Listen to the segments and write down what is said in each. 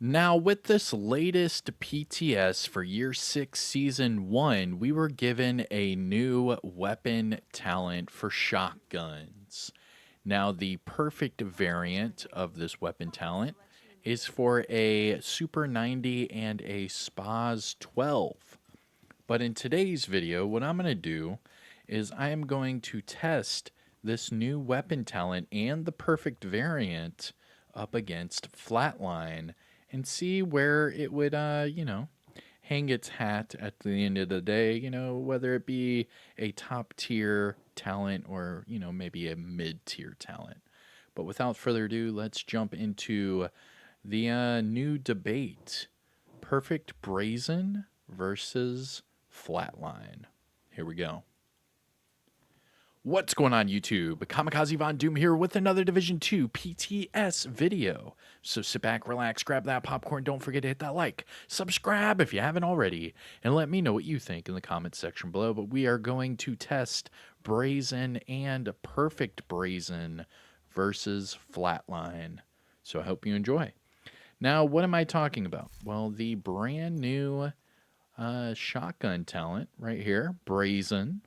Now, with this latest PTS for Year 6 Season 1, we were given a new weapon talent for shotguns. Now, the perfect variant of this weapon talent is for a Super 90 and a SPAS 12. But in today's video, what I'm going to do is I am going to test this new weapon talent and the perfect variant up against Flatline and see where it would, hang its hat at the end of the day, whether it be a top tier talent or, maybe a mid tier talent. But without further ado, let's jump into the new debate. Perfect Brazen versus Flatline. Here we go. What's going on, YouTube? Kamikazevondoom here with another Division 2 PTS video. So sit back, relax, grab that popcorn, don't forget to hit that like, subscribe if you haven't already, and let me know what you think in the comments section below. But we are going to test Brazen and Perfect Brazen versus Flatline. So I hope you enjoy. Now, what am I talking about? Well, the brand new shotgun talent right here, Brazen.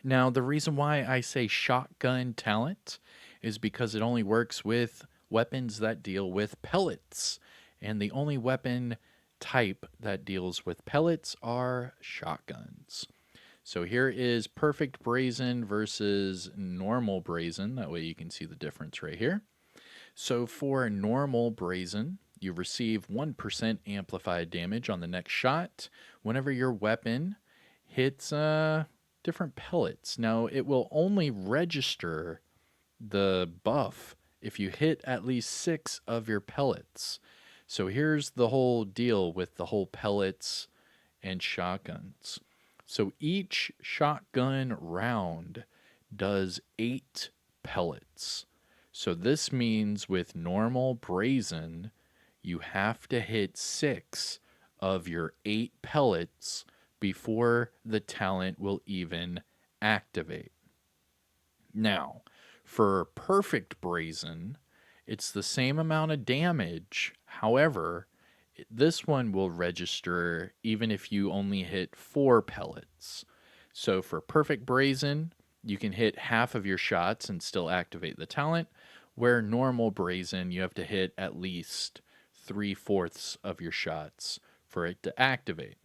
Now, the reason why I say shotgun talent is because it only works with weapons that deal with pellets. And the only weapon type that deals with pellets are shotguns. So here is Perfect Brazen versus Normal Brazen. That way you can see the difference right here. So for Normal Brazen, you receive 1% amplified damage on the next shot whenever your weapon hits different pellets. Now, it will only register the buff if you hit at least 6 of your pellets. So here's the whole deal with the whole pellets and shotguns. So each shotgun round does 8 pellets. So this means with Normal Brazen, you have to hit 6 of your 8 pellets before the talent will even activate. Now, for Perfect Brazen, it's the same amount of damage. However, this one will register even if you only hit 4 pellets. So for Perfect Brazen, you can hit half of your shots and still activate the talent, where Normal Brazen, you have to hit at least 3/4 of your shots for it to activate.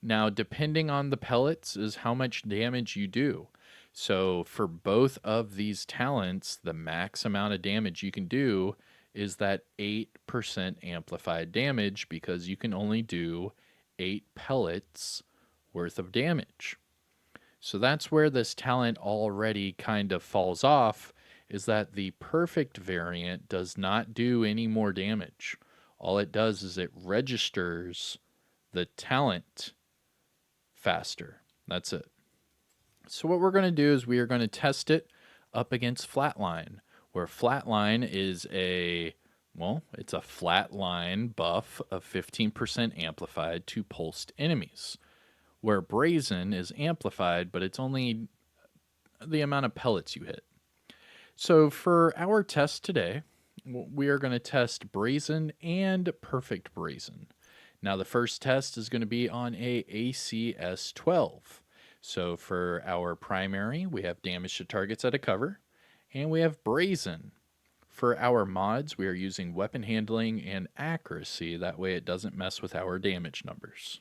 Now, depending on the pellets is how much damage you do. So for both of these talents, the max amount of damage you can do is that 8% amplified damage because you can only do 8 pellets worth of damage. So that's where this talent already kind of falls off, is that the perfect variant does not do any more damage. All it does is it registers the talent faster. That's it. So what we're going to do is we are going to test it up against Flatline, where Flatline is it's a flatline buff of 15% amplified to pulsed enemies, where Brazen is amplified, but it's only the amount of pellets you hit. So for our test today, we are going to test Brazen and Perfect Brazen. Now, the first test is going to be on a ACS 12. So for our primary, we have damage to targets at a cover, and we have Brazen. For our mods, we are using weapon handling and accuracy. That way it doesn't mess with our damage numbers.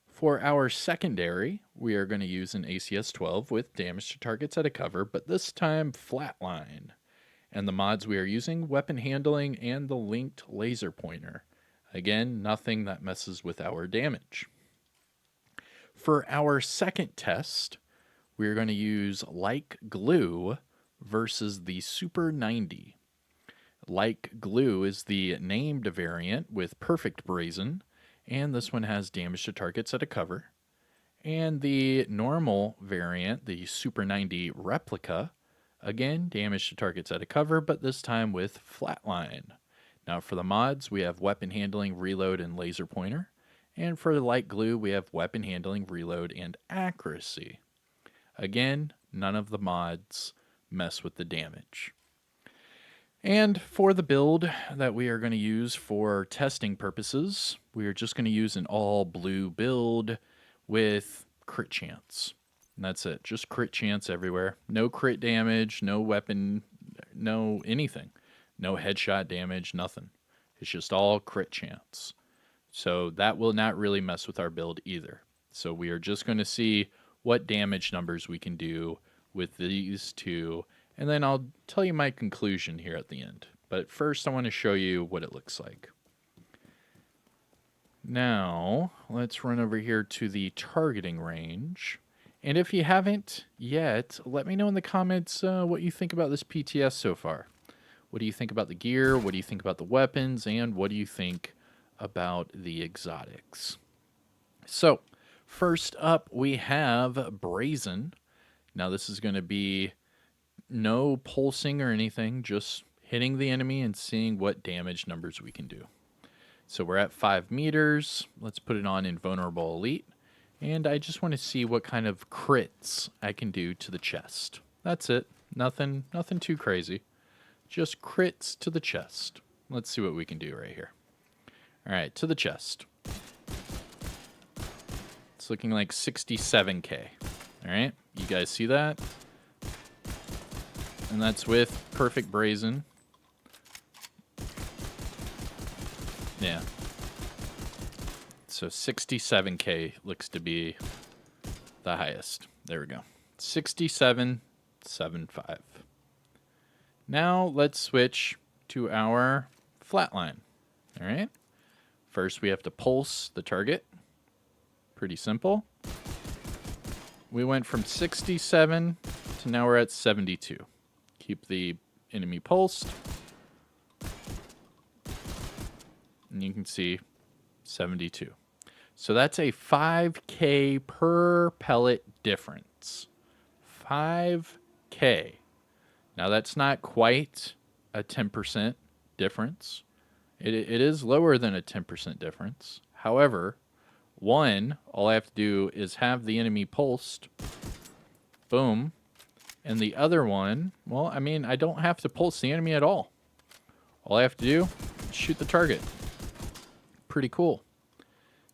For our secondary, we are going to use an ACS 12 with damage to targets at a cover, but this time Flatline. And the mods we are using, weapon handling and the linked laser pointer. Again, nothing that messes with our damage. For our second test, we're going to use Like Glue versus the Super 90. Like Glue is the named variant with Perfect Brazen, and this one has damage to targets at a cover. And the normal variant, the Super 90 Replica, again, damage to targets at a cover, but this time with Flatline. Now for the mods, we have weapon handling, reload, and laser pointer. And for the Like Glue, we have weapon handling, reload, and accuracy. Again, none of the mods mess with the damage. And for the build that we are going to use for testing purposes, we are just going to use an all blue build with crit chance. And that's it. Just crit chance everywhere. No crit damage, no weapon, no anything. No headshot damage, nothing. It's just all crit chance. So that will not really mess with our build either. So we are just going to see what damage numbers we can do with these two, and then I'll tell you my conclusion here at the end. But first I want to show you what it looks like. Now, let's run over here to the targeting range. And if you haven't yet, let me know in the comments what you think about this PTS so far. What do you think about the gear? What do you think about the weapons? And what do you think about the exotics? So, first up, we have Brazen. Now, this is going to be no pulsing or anything, just hitting the enemy and seeing what damage numbers we can do. So we're at 5 meters. Let's put it on Invulnerable Elite. And I just want to see what kind of crits I can do to the chest. That's it. Nothing too crazy. Just crits to the chest. Let's see what we can do right here. All right, to the chest. It's looking like 67k. All right, you guys see that? And that's with Perfect Brazen. Yeah. So 67k looks to be the highest. There we go. 67.75. Now let's switch to our flatline. All right. First we have to pulse the target. Pretty simple. We went from 67 to now we're at 72. Keep the enemy pulsed. And you can see 72. So that's a 5k per pellet difference. 5k. Now that's not quite a 10% difference. It is lower than a 10% difference. However, one, all I have to do is have the enemy pulsed. Boom. And the other one, well, I mean, I don't have to pulse the enemy at all. All I have to do is shoot the target. Pretty cool.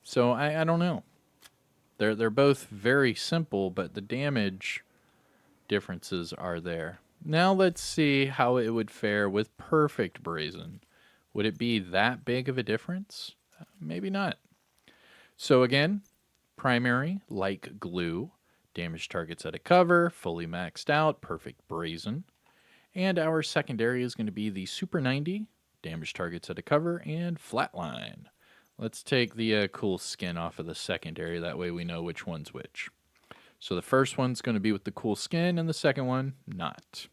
So I don't know. They're both very simple, but the damage differences are there. Now let's see how it would fare with Perfect Brazen. Would it be that big of a difference? Maybe not. So again, primary, like glue, damage targets at a cover, fully maxed out, Perfect Brazen. And our secondary is going to be the Super 90, damage targets at a cover, and Flatline. Let's take the cool skin off of the secondary. That way we know which one's which. So the first one's going to be with the cool skin, and the second one, not.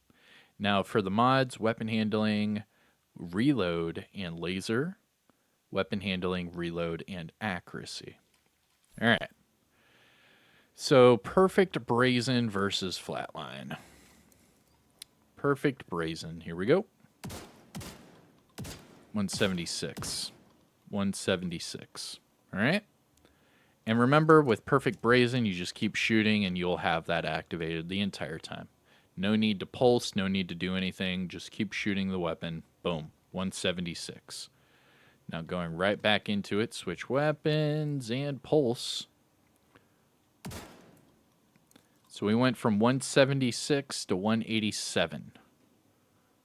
Now for the mods, weapon handling, reload, and laser. Weapon handling, reload, and accuracy. All right. So Perfect Brazen versus Flatline. Perfect Brazen. Here we go. 176. 176. All right. And remember, with Perfect Brazen, you just keep shooting and you'll have that activated the entire time. No need to pulse, no need to do anything. Just keep shooting the weapon. Boom. 176. Now going right back into it, switch weapons and pulse. So we went from 176 to 187.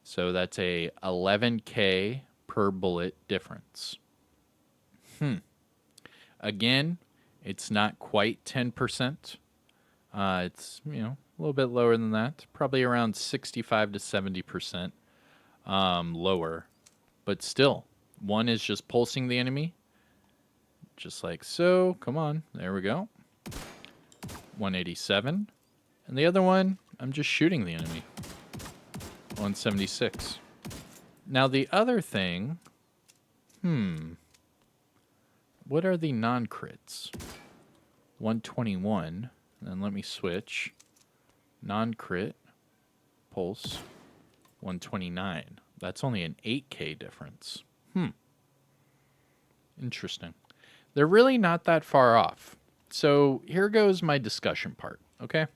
So that's a 11k per bullet difference. Again, it's not quite 10%. It's, a little bit lower than that. Probably around 65 to 70% lower. But still, one is just pulsing the enemy. Just like so. Come on. There we go. 187. And the other one, I'm just shooting the enemy. 176. Now the other thing, what are the non-crits? 121. Then let me switch. Non-crit. Pulse. 129. That's only an 8k difference. Interesting. They're really not that far off. So here goes my discussion part, okay?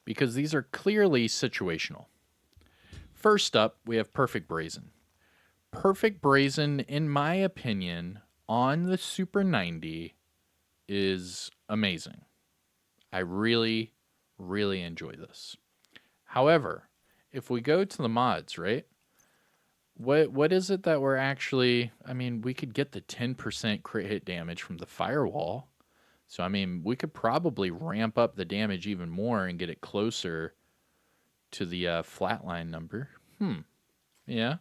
Because these are clearly situational. First up, we have Perfect Brazen. Perfect Brazen, in my opinion, on the Super 90 is amazing. I really, really enjoy this. However, if we go to the mods, right? What is it that we're actually? I mean, we could get the 10% crit hit damage from the firewall. So I mean, we could probably ramp up the damage even more and get it closer to the flatline number. Yeah.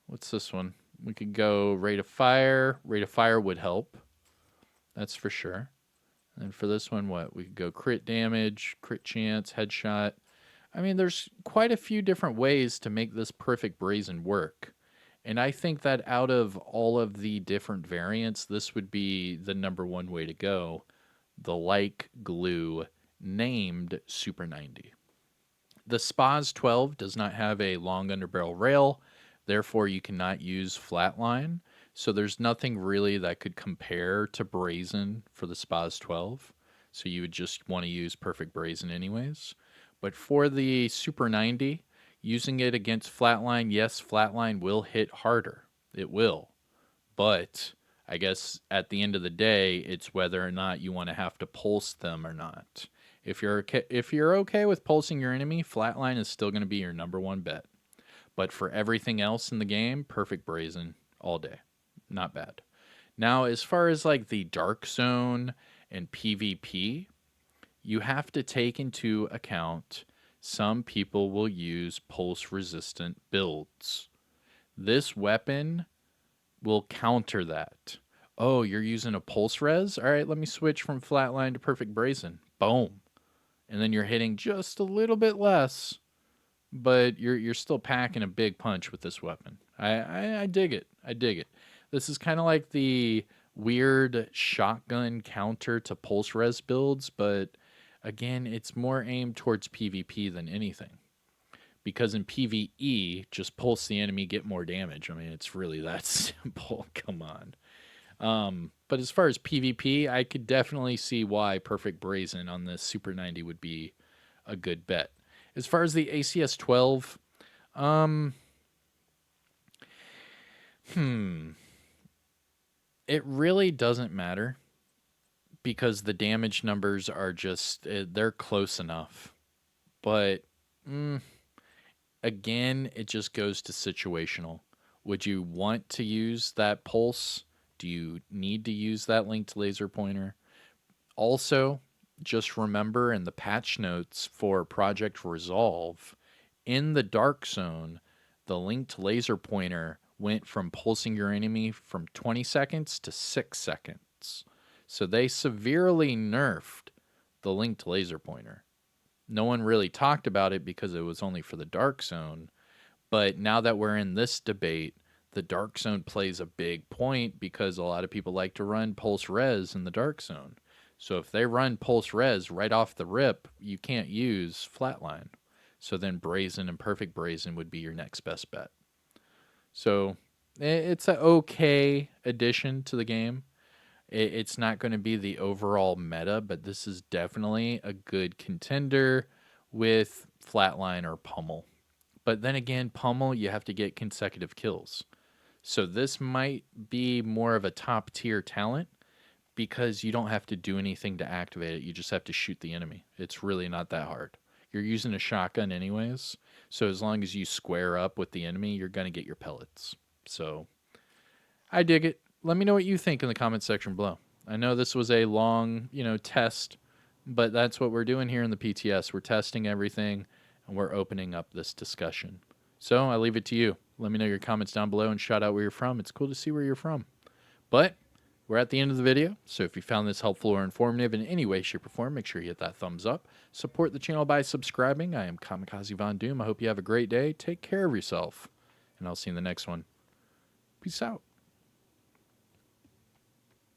What's this one? We could go rate of fire. Rate of fire would help. That's for sure. And for this one, what? We could go crit damage, crit chance, headshot. I mean, there's quite a few different ways to make this Perfect Brazen work. And I think that out of all of the different variants, this would be the number one way to go. The like glue named Super 90. The SPAS 12 does not have a long underbarrel rail, therefore you cannot use Flatline. So there's nothing really that could compare to Brazen for the SPAS 12. So you would just want to use Perfect Brazen anyways. But for the Super 90, using it against Flatline, yes, Flatline will hit harder. It will. But I guess at the end of the day, it's whether or not you want to have to pulse them or not. If you're okay with pulsing your enemy, Flatline is still going to be your number one bet. But for everything else in the game, Perfect Brazen all day. Not bad. Now, as far as like the Dark Zone and PvP, you have to take into account some people will use pulse resistant builds. This weapon will counter that. Oh, you're using a pulse res? All right, let me switch from Flatline to Perfect Brazen. Boom. And then you're hitting just a little bit less, but you're still packing a big punch with this weapon. I dig it. I dig it. This is kind of like the weird shotgun counter to pulse res builds, but again, it's more aimed towards PvP than anything. Because in PvE, just pulse the enemy, get more damage. I mean, it's really that simple. Come on. But as far as PvP, I could definitely see why Perfect Brazen on the Super 90 would be a good bet. As far as the ACS 12, it really doesn't matter because the damage numbers are just, they're close enough. But again, it just goes to situational. Would you want to use that pulse? Do you need to use that linked laser pointer? Also, just remember in the patch notes for Project Resolve, in the Dark Zone, the linked laser pointer went from pulsing your enemy from 20 seconds to 6 seconds. So they severely nerfed the linked laser pointer. No one really talked about it because it was only for the Dark Zone. But now that we're in this debate, the Dark Zone plays a big point because a lot of people like to run Pulse Res in the Dark Zone. So if they run Pulse Res right off the rip, you can't use Flatline. So then Brazen and Perfect Brazen would be your next best bet. So it's an okay addition to the game. It's not going to be the overall meta, but this is definitely a good contender with Flatline or Pummel. But then again, Pummel, you have to get consecutive kills. So this might be more of a top tier talent because you don't have to do anything to activate it. You just have to shoot the enemy. It's really not that hard. You're using a shotgun anyways. So as long as you square up with the enemy, you're going to get your pellets. So I dig it. Let me know what you think in the comment section below. I know this was a long, test, but that's what we're doing here in the PTS. We're testing everything and we're opening up this discussion. So I leave it to you. Let me know your comments down below and shout out where you're from. It's cool to see where you're from. But we're at the end of the video, so if you found this helpful or informative in any way, shape, or form, make sure you hit that thumbs up. Support the channel by subscribing. I am Kamikazevondoom. I hope you have a great day. Take care of yourself, and I'll see you in the next one. Peace out.